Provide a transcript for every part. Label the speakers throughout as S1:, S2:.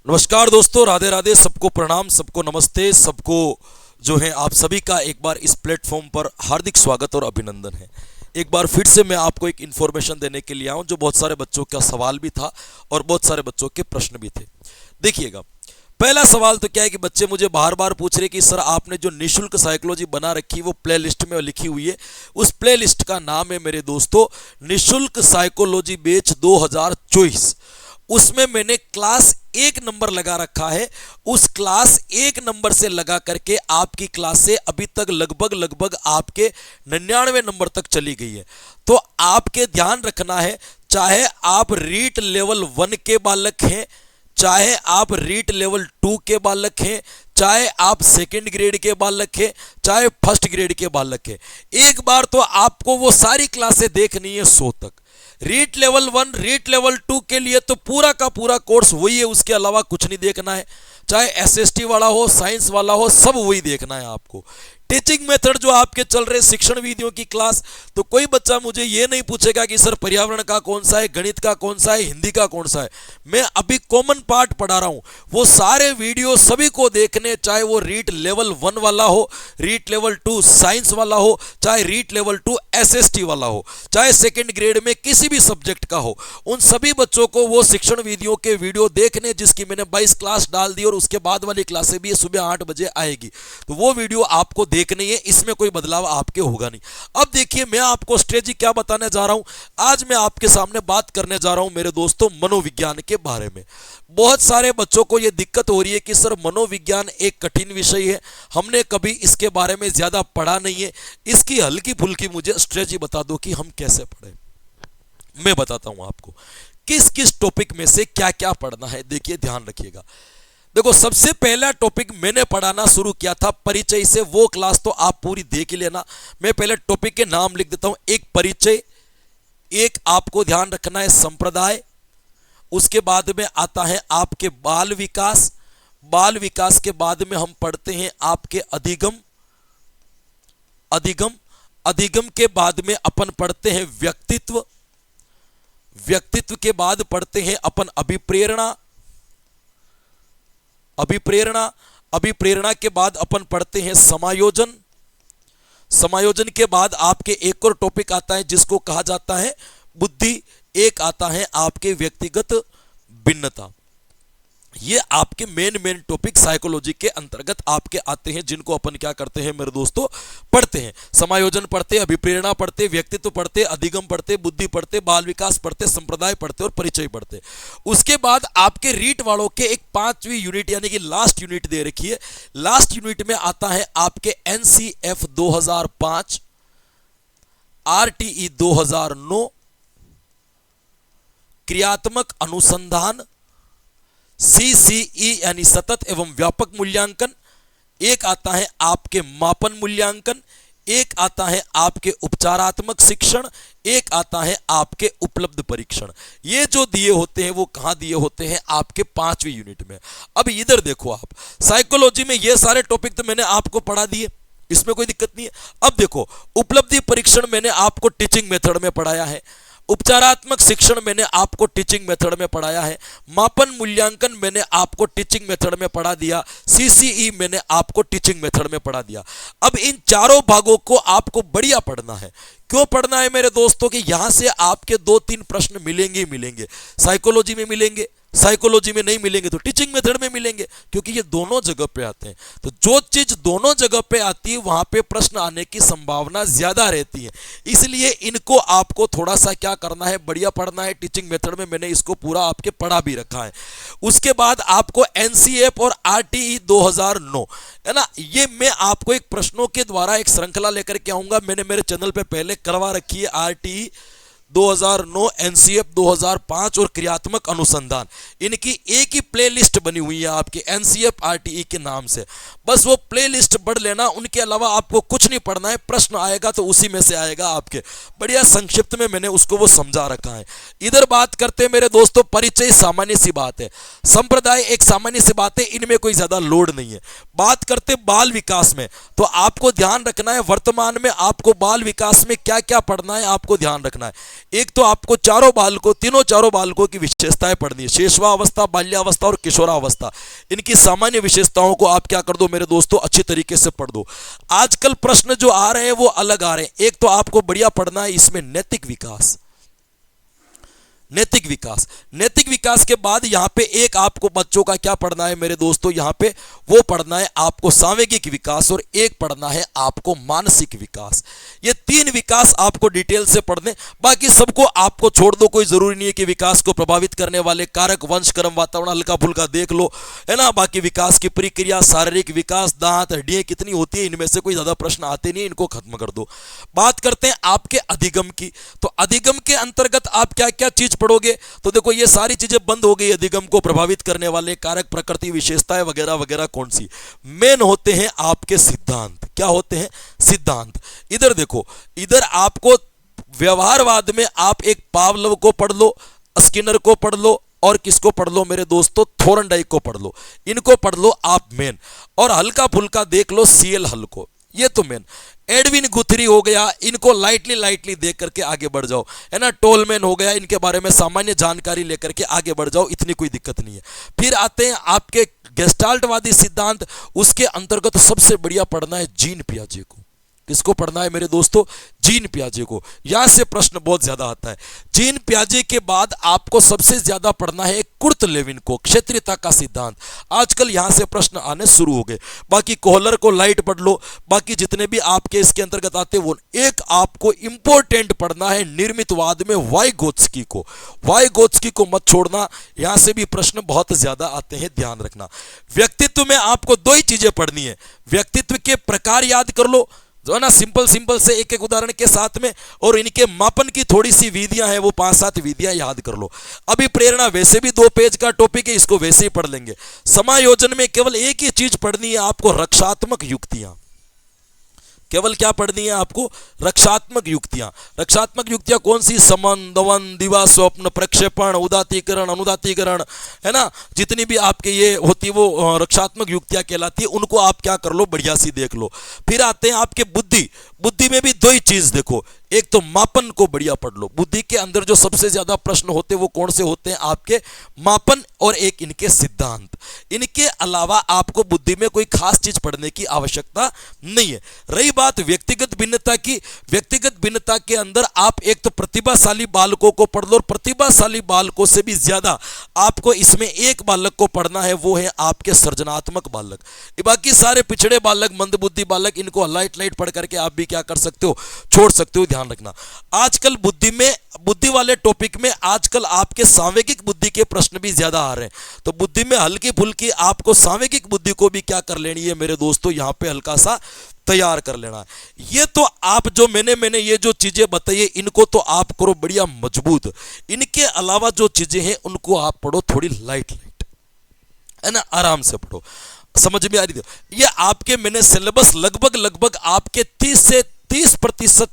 S1: नमस्कार दोस्तों, राधे राधे, सबको प्रणाम, सबको नमस्ते, सबको जो है आप सभी का एक बार इस प्लेटफॉर्म पर हार्दिक स्वागत और अभिनंदन है। एक बार फिर से मैं आपको एक इन्फॉर्मेशन देने के लिए आऊँ जो बहुत सारे बच्चों का सवाल भी था और बहुत सारे बच्चों के प्रश्न भी थे। देखिएगा, पहला सवाल तो क्या है कि बच्चे मुझे बार बार पूछ रहे कि सर आपने जो निःशुल्क साइकोलॉजी बना रखी वो प्ले लिस्ट में लिखी हुई है, उस प्ले लिस्ट का नाम है मेरे दोस्तों निःशुल्क साइकोलॉजी बैच 2024। उसमें मैंने क्लास 1 नंबर लगा रखा है। उस क्लास 1 नंबर से लगा करके आपकी क्लासें अभी तक लगभग आपके 99 नंबर तक चली गई है। तो आपके ध्यान रखना है, चाहे आप रीट लेवल 1 के बालक हैं, चाहे आप रीट लेवल 2 के बालक हैं, चाहे आप सेकंड ग्रेड के बालक हैं, चाहे फर्स्ट ग्रेड के बालक हैं, एक बार तो आपको वो सारी क्लासें देखनी है 100 तक। रीट लेवल 1, रीट लेवल 2 के लिए तो पूरा का पूरा कोर्स वही है, उसके अलावा कुछ नहीं देखना है। चाहे एसएसटी वाला हो, साइंस वाला हो, सब वही देखना है आपको। टीचिंग मेथड जो आपके चल रहे शिक्षण विधियों की क्लास, तो कोई बच्चा मुझे ये नहीं पूछेगा कि सर पर्यावरण का कौन सा है, गणित का कौन सा है, हिंदी का कौन सा है। मैं अभी कॉमन पार्ट पढ़ा रहा हूँ, वो सारे वीडियो सभी को देखने, चाहे वो रीट लेवल 1 वाला हो, रीट लेवल 2 साइंस वाला हो, चाहे रीट लेवल 2 एसएसटी वाला हो, चाहे सेकेंड ग्रेड में किसी भी सब्जेक्ट का हो, उन सभी बच्चों को वो शिक्षण विधियों के वीडियो देखने, जिसकी मैंने 22 क्लास डाल दी और उसके बाद वाली क्लासें भी सुबह 8 बजे आएगी, तो वो वीडियो आपको देखनी है। इसमें कोई बदलाव आपके होगा नहीं। अब देखिए, मैं आपको स्ट्रेटजी क्या बताने जा रहा हूं। आज मैं आपके सामने बात करने जा रहा हूं मेरे दोस्तों मनोविज्ञान के बारे में। बहुत सारे बच्चों को यह दिक्कत हो रही है कि सर मनोविज्ञान एक कठिन विषय है, हमने कभी इसके बारे में ज्यादा पढ़ा नहीं है, इसकी हल्की फुल्की मुझे स्ट्रेटजी बता दो कि हम कैसे पढ़ें। मैं बताता हूं आपको किस किस टॉपिक में से क्या क्या पढ़ना है। देखिए, ध्यान रखिएगा। देखो, सबसे पहला टॉपिक मैंने पढ़ाना शुरू किया था परिचय से, वो क्लास तो आप पूरी देख ही लेना। मैं पहले टॉपिक के नाम लिख देता हूं। एक परिचय, एक आपको ध्यान रखना है संप्रदाय, उसके बाद में आता है आपके बाल विकास, बाल विकास के बाद में हम पढ़ते हैं आपके अधिगम, अधिगम, अधिगम के बाद में अपन पढ़ते हैं व्यक्तित्व, व्यक्तित्व के बाद पढ़ते हैं अपन अभिप्रेरणा, अभिप्रेरणा, अभिप्रेरणा के बाद अपन पढ़ते हैं समायोजन, समायोजन के बाद आपके एक और टॉपिक आता है जिसको कहा जाता है बुद्धि, एक आता है आपके व्यक्तिगत भिन्नता। ये आपके मेन टॉपिक साइकोलॉजी के अंतर्गत आपके आते हैं, जिनको अपन क्या करते हैं मेरे दोस्तों, पढ़ते हैं। समायोजन पढ़ते, अभिप्रेरणा पढ़ते, व्यक्तित्व पढ़ते, अधिगम पढ़ते, बुद्धि पढ़ते, बाल विकास पढ़ते, संप्रदाय पढ़ते और परिचय पढ़ते। उसके बाद आपके रीट वालों के एक 5वीं यूनिट यानी कि लास्ट यूनिट दे रखी है। लास्ट यूनिट में आता है आपके एनसीएफ 2005, आरटीई 2009, क्रियात्मक अनुसंधान, सीसीई यानी सतत एवं व्यापक मूल्यांकन, एक आता है आपके मापन मूल्यांकन, एक आता है आपके उपचारात्मक शिक्षण, एक आता है आपके उपलब्ध परीक्षण। ये जो दिए होते हैं वो कहां दिए होते हैं, आपके 5वीं यूनिट में। अब इधर देखो, आप साइकोलॉजी में ये सारे टॉपिक तो मैंने आपको पढ़ा दिए, इसमें कोई दिक्कत नहीं है। अब देखो, उपलब्धि परीक्षण मैंने आपको टीचिंग मेथड में पढ़ाया है, उपचारात्मक शिक्षण मैंने आपको टीचिंग मेथड में पढ़ाया है, मापन मूल्यांकन मैंने आपको टीचिंग मेथड में पढ़ा दिया, सीसीई मैंने आपको टीचिंग मेथड में पढ़ा दिया। अब इन चारों भागों को आपको बढ़िया पढ़ना है। क्यों पढ़ना है मेरे दोस्तों कि यहां से आपके 2-3 प्रश्न मिलेंगे ही मिलेंगे। साइकोलॉजी में मिलेंगे, साइकोलॉजी में नहीं मिलेंगे तो टीचिंग मेथड में मिलेंगे, क्योंकि ये दोनों जगह पे आते हैं। तो जो चीज दोनों जगह पे आती है वहां पे प्रश्न आने की संभावना ज्यादा रहती है, इसलिए इनको आपको थोड़ा सा क्या करना है, बढ़िया पढ़ना है। टीचिंग मेथड में मैंने इसको पूरा आपके पढ़ा भी रखा है। उसके बाद आपको एनसीएफ और आरटीई 2009 है ना, ये मैं आपको एक प्रश्नों के द्वारा एक श्रृंखला लेकर के आऊंगा। मैंने मेरे चैनल पे पहले करवा रखी है, आरटीई 2009, एनसीएफ 2005 और क्रियात्मक अनुसंधान, इनकी एक ही प्लेलिस्ट बनी हुई है आपके एनसीएफ आरटीई के नाम से। बस वो प्लेलिस्ट पढ़ लेना, उनके अलावा आपको कुछ नहीं पढ़ना है। प्रश्न आएगा तो उसी में से आएगा आपके, बढ़िया संक्षिप्त में मैंने उसको वो समझा रखा है। इधर बात करते हैं मेरे दोस्तों, परिचय सामान्य सी बात है, संप्रदाय एक सामान्य सी बात है, इनमें कोई ज्यादा लोड नहीं है। बात करते बाल विकास में, तो आपको ध्यान रखना है वर्तमान में आपको बाल विकास में क्या क्या पढ़ना है, आपको ध्यान रखना है। एक तो आपको तीनों चारों बालकों की विशेषताएं पढ़नी है, शैशवावस्था, बाल्यावस्था और किशोरावस्था। इनकी सामान्य विशेषताओं को आप क्या कर दो मेरे दोस्तों, अच्छी तरीके से पढ़ दो। आजकल प्रश्न जो आ रहे हैं वो अलग आ रहे हैं। एक तो आपको बढ़िया पढ़ना है इसमें नैतिक विकास, नैतिक विकास के बाद यहां पे एक आपको बच्चों का क्या पढ़ना है मेरे दोस्तों, यहां पे वो पढ़ना है आपको सामूहिक विकास और एक पढ़ना है आपको मानसिक विकास। ये 3 विकास आपको डिटेल से पढ़ने, बाकी सबको आपको छोड़ दो, कोई जरूरी नहीं है कि विकास को प्रभावित करने वाले कारक, वंश, क्रम, वातावरण हल्का फुल्का देख लो, है ना। बाकी विकास की प्रक्रिया, शारीरिक विकास, दांत, हड्डियां कितनी होती है, इनमें से कोई ज्यादा प्रश्न आते नहीं, इनको खत्म कर दो। बात करते हैं आपके अधिगम की। तो अधिगम के अंतर्गत आप क्या क्या चीज पढ़ोगे, तो देखो ये सारी चीजें बंद हो गई। अधिगम को प्रभावित करने वाले कारक, प्रकृति, विशेषताएं वगैरह वगैरह कौन सी मेन होते हैं आपके सिद्धांत। क्या होते हैं? सिद्धांत। इधर देखो, इधर आपको व्यवहारवाद में आप एक पावलोव को पढ़ लो, स्किनर को पढ़ लो और किसको पढ़ लो मेरे दोस्तों, थोरनडाइक को पढ़ लो। इनको पढ़ लो आप मेन, और हल्का फुल्का देख लो सीएल हल को, ये तो मेन। एडविन गुथरी हो गया, इनको लाइटली देख करके आगे बढ़ जाओ, है ना। टोलमैन हो गया, इनके बारे में सामान्य जानकारी लेकर के आगे बढ़ जाओ, इतनी कोई दिक्कत नहीं है। फिर आते हैं आपके गेस्टाल्टवादी सिद्धांत। उसके अंतर्गत सबसे बढ़िया पढ़ना है जीन पियाजे को। किसको पढ़ना है मेरे दोस्तों? जीन पियाजे को। यहां से प्रश्न बहुत ज्यादा आता है। जीन पियाजे के बाद आपको सबसे ज्यादा पढ़ना है कुर्ट लेविन को, क्षेत्रीयता का सिद्धांत। आजकल यहां से प्रश्न आने शुरू हो गए। बाकी कोहलर को लाइट पढ़ लो, बाकी जितने भी आपके इसके अंतर्गत आते वो। एक आपको इंपॉर्टेंट पढ़ना है निर्मितवाद में वाइगोत्स्की को। वाइगोत्स्की को मत छोड़ना, यहां से भी प्रश्न बहुत ज्यादा आते हैं, ध्यान रखना। व्यक्तित्व में आपको 2 ही चीजें पढ़नी है। व्यक्तित्व के प्रकार याद कर लो, जो है ना, सिंपल से एक उदाहरण के साथ में, और इनके मापन की थोड़ी सी विधियां हैं, वो 5-7 विधियां याद कर लो। अभी प्रेरणा वैसे भी 2 पेज का टॉपिक है, इसको वैसे ही पढ़ लेंगे। समायोजन में केवल एक ही चीज पढ़नी है आपको, रक्षात्मक युक्तियां। केवल क्या पढ़नी है आपको? रक्षात्मक युक्तियां। रक्षात्मक युक्तियां कौन सी? समन, दवन, दिवा, स्वप्न, प्रक्षेपण, उदातीकरण, अनुदातीकरण, है ना। जितनी भी आपके ये होती वो रक्षात्मक युक्तियां कहलाती है, उनको आप क्या कर लो, बढ़िया सी देख लो। फिर आते हैं आपके बुद्धि। बुद्धि में भी 2 ही चीज देखो, एक तो मापन को बढ़िया पढ़ लो। बुद्धि के अंदर जो सबसे ज्यादा प्रश्न होते हैं वो कौन से होते हैं आपके? मापन और एक इनके सिद्धांत। इनके अलावा आपको बुद्धि में कोई खास चीज पढ़ने की आवश्यकता नहीं है। रही बात व्यक्तिगत भिन्नता की, व्यक्तिगत भिन्नता के अंदर आप एक तो प्रतिभाशाली बालकों को पढ़ लो, और प्रतिभाशाली बालकों से भी ज्यादा आपको इसमें एक बालक को पढ़ना है, वो है आपके सृजनात्मक बालक। बाकी सारे पिछड़े बालक, मंदबुद्धि बालक, इनको लाइट पढ़ करके आप भी क्या कर सकते हो, छोड़ सकते हो। ध्यान रखना, आजकल बुद्धि वाले टॉपिक में आजकल आपके सांवेगिक बुद्धि के प्रश्न भी ज्यादा आ रहे हैं। तो बुद्धि में हल्की फुल्की आपको सांवेगिक बुद्धि को भी क्या कर लेनी है मेरे दोस्तों, यहां पे हल्का सा तैयार कर लेना है। ये तो आप जो मैंने ये जो चीजें बताई, इनको तो आप करो बढ़िया मजबूत। इनके अलावा जो चीजें हैं उनको आप पढ़ो थोड़ी लाइट, है ना, आराम से पढ़ो। समझ में आ रही थी? ये आपके मैंने सिलेबस लगभग आपके 30%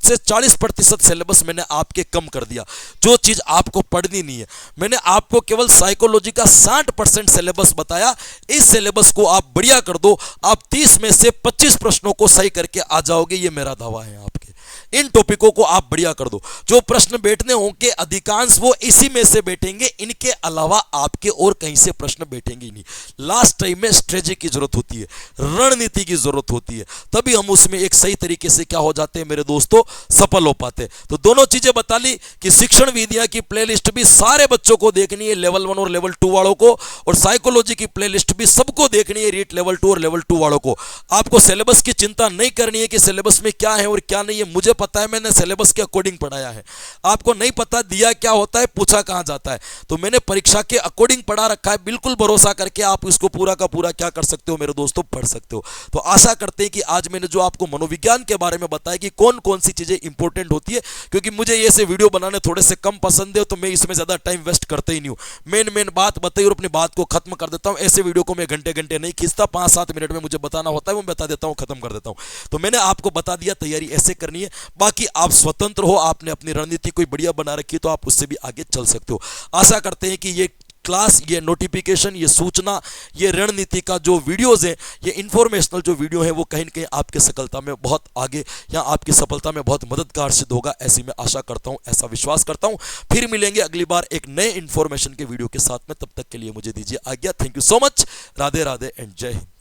S1: से 40% सिलेबस मैंने आपके कम कर दिया। जो चीज आपको पढ़नी नहीं है, मैंने आपको केवल साइकोलॉजी का 60% सिलेबस बताया। इस सिलेबस को आप बढ़िया कर दो, आप 30 में से 25 प्रश्नों को सही करके आ जाओगे, ये मेरा दावा है आपके। इन टॉपिकों को आप बढ़िया कर दो। जो प्रश्न बैठने होंगे अधिकांश वो इसी में से बैठेंगे, इनके अलावा आपके और कहीं से प्रश्न बैठेंगे ही नहीं। लास्ट टाइम में स्ट्रेटेजी की जरूरत होती है, रणनीति की जरूरत होती है, तभी हम उसमें एक सही तरीके से क्या हो जाते हैं मेरे दोस्तों, सफल हो पाते। तो दोनों चीजें बता ली कि शिक्षण विधियां की प्लेलिस्ट भी सारे बच्चों को देखनी है, लेवल 1 और लेवल 2 वालों को, और साइकोलॉजी की प्लेलिस्ट भी सबको देखनी है, रीट लेवल 2 और लेवल 2 वालों को। आपको सिलेबस की चिंता नहीं करनी है कि सिलेबस में क्या है और क्या नहीं है। मुझे पता है, मैंने सिलेबस के अकॉर्डिंग पढ़ाया है। आपको नहीं पता दिया क्या होता है, पूछा कहां जाता है, तो मैंने परीक्षा के अकॉर्डिंग पढ़ा रखा है। बिल्कुल भरोसा करके आप इसको पूरा का पूरा क्या कर सकते हो मेरे दोस्तों, पढ़ सकते हो। तो आशा करते हैं कि आज मैंने जो आपको मनोविज्ञान के बारे में बताया कि कौन कौन सी चीजें इंपॉर्टेंट होती है, क्योंकि मुझे ये से वीडियो बनाने थोड़े से कम पसंद है, तो मैं इसमें ज्यादा टाइम वेस्ट करते ही नहीं हूं। मेन बात बताई और अपनी बात को खत्म कर देता हूं। ऐसे वीडियो को मैं घंटे नहीं खींचता, 5-7 मिनट में मुझे बताना होता है, वो बता देता हूं, खत्म कर देता हूं। तो मैंने आपको बता दिया, तैयारी ऐसे करनी है। बाकी आप स्वतंत्र हो, आपने अपनी रणनीति कोई बढ़िया बना रखी है तो आप उससे भी आगे चल सकते हो। आशा करते हैं कि ये क्लास, ये नोटिफिकेशन, ये सूचना, ये रणनीति का जो वीडियोज़ हैं, ये इन्फॉर्मेशनल जो वीडियो है, वो कहीं ना कहीं आपके सफलता में बहुत आगे या आपकी सफलता में बहुत मददगार सिद्ध होगा, ऐसी मैं आशा करता हूँ, ऐसा विश्वास करता हूँ। फिर मिलेंगे अगली बार एक नए इन्फॉर्मेशन के वीडियो के साथ में, तब तक के लिए मुझे दीजिए आज्ञा। Thank you so much. Radhe Radhe and जय हिंद।